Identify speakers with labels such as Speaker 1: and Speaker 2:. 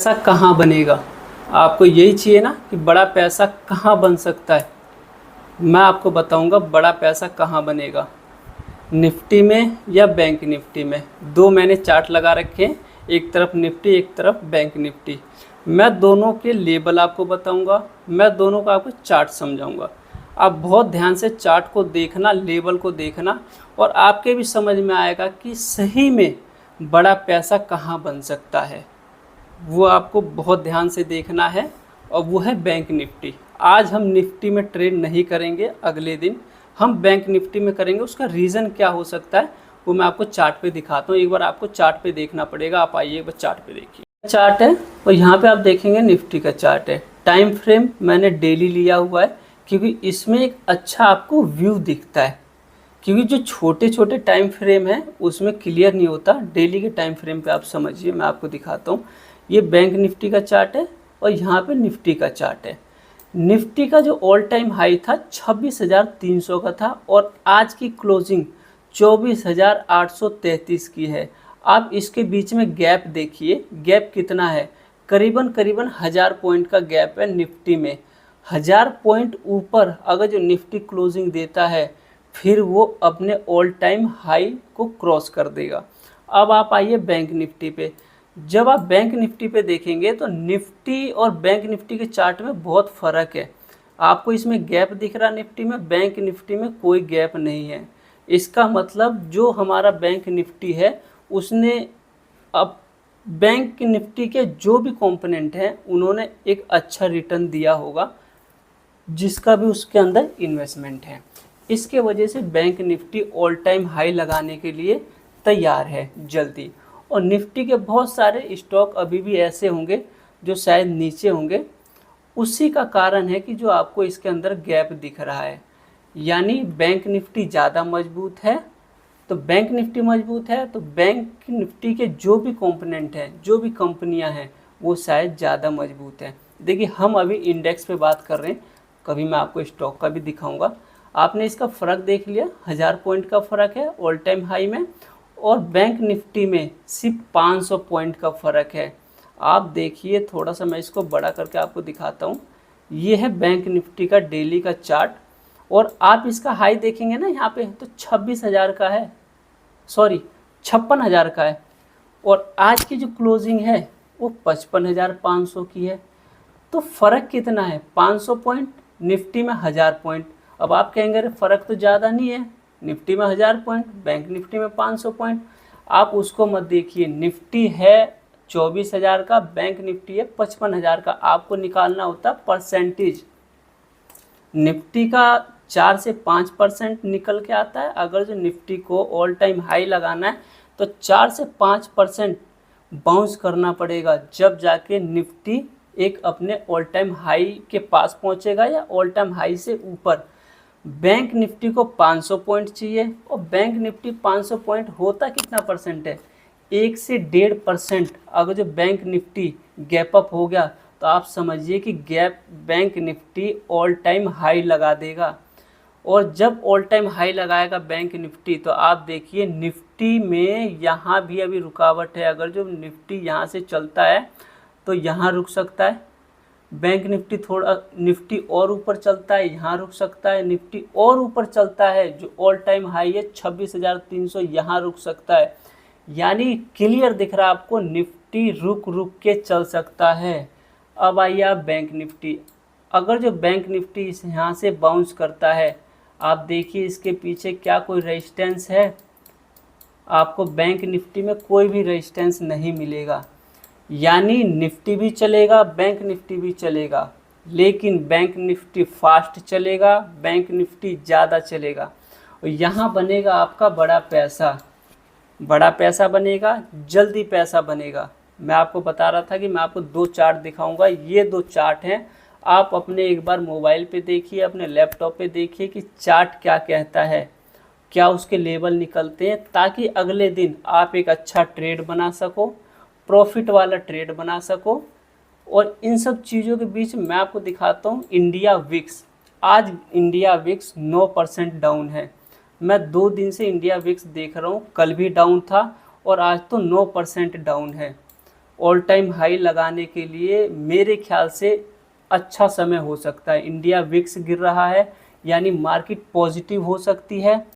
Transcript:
Speaker 1: पैसा कहाँ बनेगा। आपको यही चाहिए ना कि बड़ा पैसा कहाँ बन सकता है। मैं आपको बताऊंगा बड़ा पैसा कहाँ बनेगा, निफ्टी में या बैंक निफ्टी में। दो मैंने चार्ट लगा रखे हैं, एक तरफ निफ्टी एक तरफ बैंक निफ्टी। मैं दोनों के लेबल आपको बताऊंगा, मैं दोनों का आपको चार्ट समझाऊंगा। आप बहुत ध्यान से चार्ट को देखना, लेबल को देखना, और आपके भी समझ में आएगा कि सही में बड़ा पैसा कहाँ बन सकता है। वो आपको बहुत ध्यान से देखना है, और वो है बैंक निफ्टी। आज हम निफ्टी में ट्रेड नहीं करेंगे, अगले दिन हम बैंक निफ्टी में करेंगे। उसका रीज़न क्या हो सकता है वो मैं आपको चार्ट पे दिखाता हूँ। एक बार आपको चार्ट पे देखना पड़ेगा। आप आइए एक बार चार्ट पे देखिए। चार्ट है और यहाँ पे आप देखेंगे निफ्टी का चार्ट है। टाइम फ्रेम मैंने डेली लिया हुआ है, क्योंकि इसमें एक अच्छा आपको व्यू दिखता है। क्योंकि जो छोटे छोटे टाइम फ्रेम है उसमें क्लियर नहीं होता। डेली के टाइम फ्रेम पे आप समझिए, मैं आपको दिखाता हूँ। ये बैंक निफ्टी का चार्ट है और यहाँ पे निफ्टी का चार्ट है। निफ्टी का जो ऑल टाइम हाई था 26,300 का था, और आज की क्लोजिंग 24,833 की है। आप इसके बीच में गैप देखिए, गैप कितना है, करीबन 1000 पॉइंट का गैप है निफ्टी में। 1000 पॉइंट ऊपर अगर जो निफ्टी क्लोजिंग देता है फिर वो अपने ऑल टाइम हाई को क्रॉस कर देगा। अब आप आइए बैंक निफ्टी पे। जब आप बैंक निफ्टी पे देखेंगे तो निफ्टी और बैंक निफ्टी के चार्ट में बहुत फ़र्क है। आपको इसमें गैप दिख रहा है निफ्टी में, बैंक निफ्टी में कोई गैप नहीं है। इसका मतलब जो हमारा बैंक निफ्टी है उसने अब बैंक निफ्टी के जो भी कंपोनेंट हैं उन्होंने एक अच्छा रिटर्न दिया होगा, जिसका भी उसके अंदर इन्वेस्टमेंट है। इसके वजह से bank Nifty all time high लगाने के लिए तैयार है जल्दी। और निफ्टी के बहुत सारे स्टॉक अभी भी ऐसे होंगे जो शायद नीचे होंगे। उसी का कारण है कि जो आपको इसके अंदर गैप दिख रहा है। यानी बैंक निफ्टी ज़्यादा मजबूत है, तो बैंक निफ्टी मजबूत है तो बैंक निफ्टी के जो भी कंपोनेंट हैं, जो भी कंपनियां हैं, वो शायद ज़्यादा मजबूत हैं। देखिए हम अभी इंडेक्स पे बात कर रहे हैं, कभी मैं आपको स्टॉक का भी दिखाऊंगा। आपने इसका फ़र्क देख लिया, 1000 पॉइंट का फ़र्क है ऑल टाइम हाई में, और बैंक निफ्टी में सिर्फ 500 पॉइंट का फ़र्क है। आप देखिए, थोड़ा सा मैं इसको बड़ा करके आपको दिखाता हूँ। ये है बैंक निफ्टी का डेली का चार्ट, और आप इसका हाई देखेंगे ना यहाँ पे तो 26,000 का है, सॉरी 56,000 का है, और आज की जो क्लोजिंग है वो 55,500 की है। तो फ़र्क कितना है, 500 पॉइंट, निफ्टी में 1000 पॉइंट। अब आप कहेंगे अरे फ़र्क तो ज़्यादा नहीं है, निफ्टी में 1000 पॉइंट, बैंक निफ्टी में 500 पॉइंट। आप उसको मत देखिए, निफ्टी है 24,000 का, बैंक निफ्टी है 55,000 का। आपको निकालना होता परसेंटेज। निफ्टी का 4 से 5% निकल के आता है। अगर जो निफ्टी को ऑल टाइम हाई लगाना है तो 4 से 5% बाउंस करना पड़ेगा, जब जाके निफ्टी एक अपने ऑल टाइम हाई के पास पहुंचेगा या ऑल टाइम हाई से ऊपर। बैंक निफ्टी को 500 पॉइंट चाहिए, और बैंक निफ्टी 500 पॉइंट होता कितना परसेंट है, 1 से 1.5%। अगर जो बैंक निफ्टी गैप अप हो गया तो आप समझिए कि bank Nifty all time high लगा देगा। और जब ऑल टाइम हाई लगाएगा बैंक निफ्टी तो आप देखिए निफ्टी में यहाँ भी अभी रुकावट है। अगर जो निफ्टी यहाँ से चलता है तो यहाँ रुक सकता है, बैंक निफ्टी थोड़ा, निफ्टी और ऊपर चलता है यहाँ रुक सकता है, निफ्टी और ऊपर चलता है जो ऑल टाइम हाई है 26,300, यहाँ रुक सकता है। यानी क्लियर दिख रहा है आपको, निफ्टी रुक रुक के चल सकता है। अब आइए आप बैंक निफ्टी। अगर जो बैंक निफ्टी इस यहाँ से बाउंस करता है, आप देखिए इसके पीछे क्या कोई रेजिस्टेंस है, आपको बैंक निफ्टी में कोई भी रेजिस्टेंस नहीं मिलेगा। यानी निफ्टी भी चलेगा, बैंक निफ्टी भी चलेगा, लेकिन बैंक निफ्टी फास्ट चलेगा, बैंक निफ्टी ज़्यादा चलेगा, और यहाँ बनेगा आपका बड़ा पैसा। बड़ा पैसा बनेगा, जल्दी पैसा बनेगा। मैं आपको बता रहा था कि मैं आपको दो चार्ट दिखाऊंगा। ये दो चार्ट हैं, आप अपने एक बार मोबाइल पे देखिए, अपने लैपटॉप पे देखिए कि चार्ट क्या कहता है, क्या उसके लेवल निकलते हैं, ताकि अगले दिन आप एक अच्छा ट्रेड बना सको, प्रॉफिट वाला ट्रेड बना सको। और इन सब चीज़ों के बीच मैं आपको दिखाता हूँ इंडिया विक्स। आज इंडिया विक्स 9% डाउन है। मैं 2 दिन से इंडिया विक्स देख रहा हूँ, कल भी डाउन था और आज तो 9% डाउन है। ऑल टाइम हाई लगाने के लिए मेरे ख्याल से अच्छा समय हो सकता है। इंडिया विक्स गिर रहा है, यानी मार्केट पॉजिटिव हो सकती है।